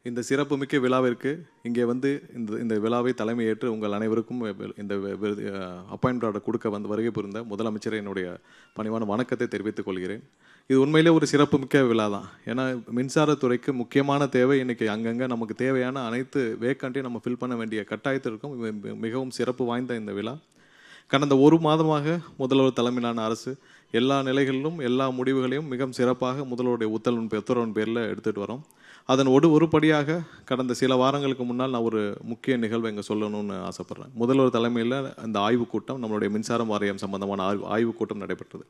இந்த சிறப்புமிக்க விழாவிற்கு இங்கே வந்து இந்த விழாவை தலைமையேற்று உங்கள் அனைவருக்கும் இந்த அப்பாயின்மெண்ட் ஆர்டர் கொடுக்க வருகை புரிந்த முதலமைச்சரை என்னுடைய பணிவான வணக்கத்தை தெரிவித்துக் கொள்கிறேன். இது உண்மையிலே ஒரு சிறப்புமிக்க விழா தான். ஏன்னா மின்சாரத்துறைக்கு முக்கியமான தேவை இன்றைக்கி அங்கங்கே நமக்கு தேவையான அனைத்து வேக்கண்ட்டையும் நம்ம ஃபில் பண்ண வேண்டிய கட்டாயத்திற்கும் மிகவும் சிறப்பு வாய்ந்த இந்த விழா. கடந்த ஒரு மாதமாக முதல்வர் தலைமையிலான அரசு எல்லா நிலைகளிலும் எல்லா முடிவுகளையும் மிகவும் சிறப்பாக முதல்வருடைய உத்தரவின் பேரில் எடுத்துகிட்டு வரோம். அதன் ஒரு படியாக கடந்த சில வாரங்களுக்கு முன்னால் நான் ஒரு முக்கிய நிகழ்வை இங்கே சொல்லணும்னு ஆசைப்பட்றேன். முதல்வர் தலைமையில் அந்த ஆய்வுக் கூட்டம், நம்மளுடைய மின்சாரம் வாரியம் சம்பந்தமான ஆய்வுக் கூட்டம் நடைபெற்றது.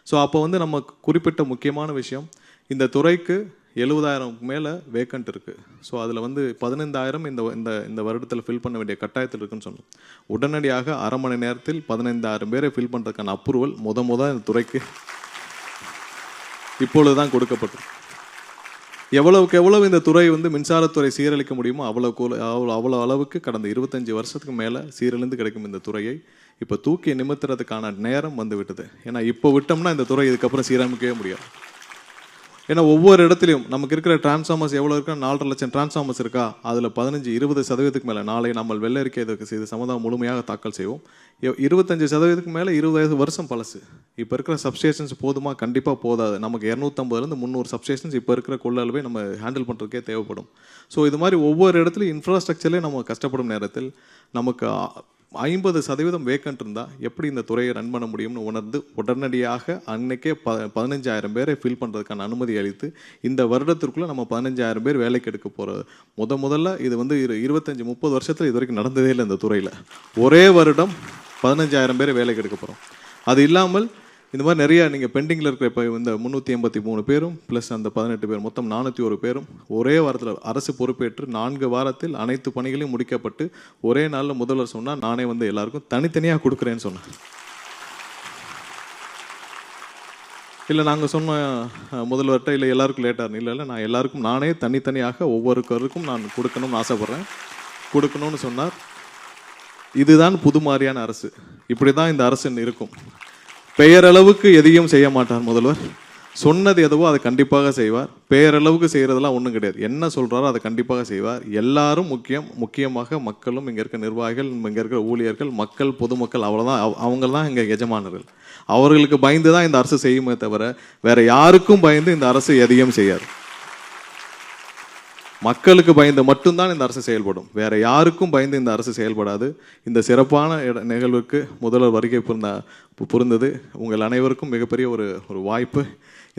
ஸோ அப்போ வந்து நம்ம குறிப்பிட்ட முக்கியமான விஷயம், இந்த துறைக்கு 70,000 மேலே வேக்கண்ட் இருக்குது. ஸோ அதில் வந்து 15,000 இந்த வருடத்தில் ஃபில் பண்ண வேண்டிய கட்டாயத்தில் இருக்குன்னு சொன்னோம். உடனடியாக அரை மணி நேரத்தில் 15,000 பேரை ஃபில் பண்ணுறதுக்கான அப்ரூவல் இந்த துறைக்கு இப்பொழுது தான் கொடுக்கப்பட்டது. எவ்வளவுக்கு எவ்வளவு இந்த துறை வந்து மின்சாரத்துறை சீரழிக்க முடியுமோ அவ்வளோ அளவுக்கு கடந்த 25 வருஷத்துக்கு மேலே சீரழிந்து கிடைக்கும் இந்த துறையை இப்போ தூக்கி நிமித்துறதுக்கான நேரம் வந்து விட்டது. ஏன்னா இப்போ விட்டோம்னா இந்த துறை இதுக்கப்புறம் சீரமைக்கவே முடியாது. ஏன்னா ஒவ்வொரு இடத்துலையும் நமக்கு இருக்கிற டிரான்ஸ்ஃபார்மர்ஸ் எவ்வளோ இருக்கா, 4.5 லட்சம் டிரான்ஸ்ஃபார்மர்ஸ் இருக்கா, அதில் 15-20% மேலே நாளை நம்ம வெள்ள அறிக்கை இது சம்மந்தம் முழுமையாக தாக்கல் செய்வோம். 25% மேலே 20 வருஷம் பழசு. இப்போ இருக்கிற சப்ஸ்டேஷன்ஸ் போதுமா? கண்டிப்பாக போதாது. நமக்கு 250-300 சப்ஸ்டேஷன்ஸ் இப்போ இருக்கிற கொள்ளளவை நம்ம ஹேண்டில் பண்ணுறதுக்கே தேவைப்படும். ஸோ இது மாதிரி ஒவ்வொரு இடத்துலையும் இன்ஃப்ராஸ்ட்ரக்சர்லேயே நம்ம கஷ்டப்படும் நேரத்தில் நமக்கு 50% வேக்கண்ட் இருந்தால் எப்படி இந்த துறையை ரன் பண்ண முடியும்னு உணர்ந்து உடனடியாக அன்னைக்கே 15,000 பேரை ஃபில் பண்ணுறதுக்கான அனுமதி அளித்து இந்த வருடத்திற்குள்ளே நம்ம 15,000 பேர் வேலைக்கு எடுக்க போகிறது. முதல்ல இது வந்து 25-30 வருஷத்தில் இது வரைக்கும் நடந்ததே இல்லை. இந்த துறையில் ஒரே வருடம் 15,000 பேரை வேலைக்கு எடுக்க போகிறோம். அது இல்லாமல் இந்த மாதிரி நிறையா நீங்கள் பெண்டிங்கில் இருக்கிற இப்போ இந்த 383 பேரும் ப்ளஸ் அந்த 18 பேர் மொத்தம் 401 பேரும் ஒரே வாரத்தில் அரசு பொறுப்பேற்று 4 வாரத்தில் அனைத்து பணிகளையும் முடிக்கப்பட்டு ஒரே நாளில் முதல்வர் சொன்னால் நானே வந்து எல்லாருக்கும் தனித்தனியாக கொடுக்குறேன்னு சொன்னேன். இல்லை நாங்கள் சொன்ன முதல்வர்கிட்ட இல்லை எல்லாருக்கும் லேட்டாக இல்லை நான் எல்லாருக்கும் நானே தனித்தனியாக ஒவ்வொருக்கருக்கும் நான் கொடுக்கணும்னு ஆசைப்பட்றேன். கொடுக்கணும்னு சொன்னார். இதுதான் புது மாதிரியான அரசு. இப்படி தான் இந்த அரசு இருக்கும். பெயரளவுக்கு எதையும் செய்ய மாட்டார் முதல்வர். சொன்னது எதுவோ அதை கண்டிப்பாக செய்வார். பெயரளவுக்கு செய்கிறதெல்லாம் ஒன்றும் கிடையாது. என்ன சொல்கிறாரோ அதை கண்டிப்பாக செய்வார். எல்லாரும் முக்கியமாக மக்களும், இங்கே இருக்க நிர்வாகிகள், இங்கே இருக்கிற ஊழியர்கள், மக்கள், பொதுமக்கள், அவ்வளோதான். அவங்க தான் இங்கே எஜமானர்கள். அவர்களுக்கு பயந்து தான் இந்த அரசு செய்யுமே தவிர வேற யாருக்கும் பயந்து இந்த அரசு எதையும் செய்யாது. மக்களுக்கு பயந்து மட்டும்தான் இந்த அரசு செயல்படும். வேற யாருக்கும் பயந்து இந்த அரசு செயல்படாது. இந்த சிறப்பான நிகழ்வுக்கு முதல்வர் வருகை புரிந்தது உங்கள் அனைவருக்கும் மிகப்பெரிய ஒரு வாய்ப்பு.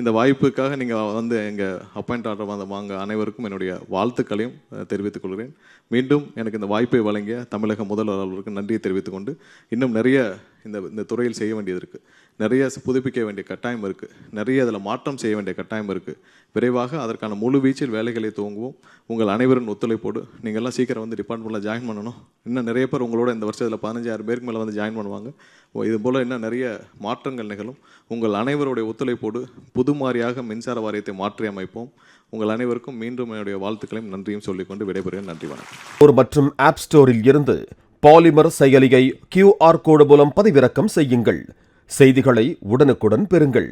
இந்த வாய்ப்புக்காக நீங்கள் வந்து எங்கள் அப்பாயிண்ட் ஆர்டர் வாங்க அனைவருக்கும் என்னுடைய வாழ்த்துக்களையும் தெரிவித்துக் கொள்கிறேன். மீண்டும் எனக்கு இந்த வாய்ப்பை வழங்கிய தமிழக முதல்வர் அவர்களுக்கு நன்றியை தெரிவித்துக் கொண்டு, இன்னும் நிறைய இந்த துறையில் செய்ய வேண்டியது இருக்குது. நிறைய புதுப்பிக்க வேண்டிய கட்டாயம் இருக்குது. நிறைய அதில் மாற்றம் செய்ய வேண்டிய கட்டாயம் இருக்குது. விரைவாக அதற்கான முழு வீச்சில் வேலைகளை துவங்குவோம். உங்கள் அனைவரின் ஒத்துழைப்போடு நீங்கள்லாம் சீக்கிரம் வந்து டிபார்ட்மெண்ட்டில் ஜாயின் பண்ணணும். இன்னும் நிறைய பேர் உங்களோட இந்த வருஷத்தில் 15,000 பேருக்கு மேலே வந்து ஜாயின் பண்ணுவாங்க. இது போல் இன்னும் நிறைய மாற்றங்கள் நிகழும். உங்கள் அனைவருடைய ஒத்துழைப்போடு புது மாதிரியாக மின்சார வாரியத்தை மாற்றி அமைப்போம். உங்கள் அனைவருக்கும் மீண்டும் என்னுடைய வாழ்த்துக்களையும் நன்றியும் சொல்லிக்கொண்டு விடைபெறுகிறேன். நன்றி, வணக்கம். மற்றும் ஆப் ஸ்டோரில் இருந்து பாலிமர் செயலியை QR கோடு மூலம் பதிவிறக்கம் செய்யுங்கள். செய்திகளை உடனுக்குடன் பெறுங்கள்.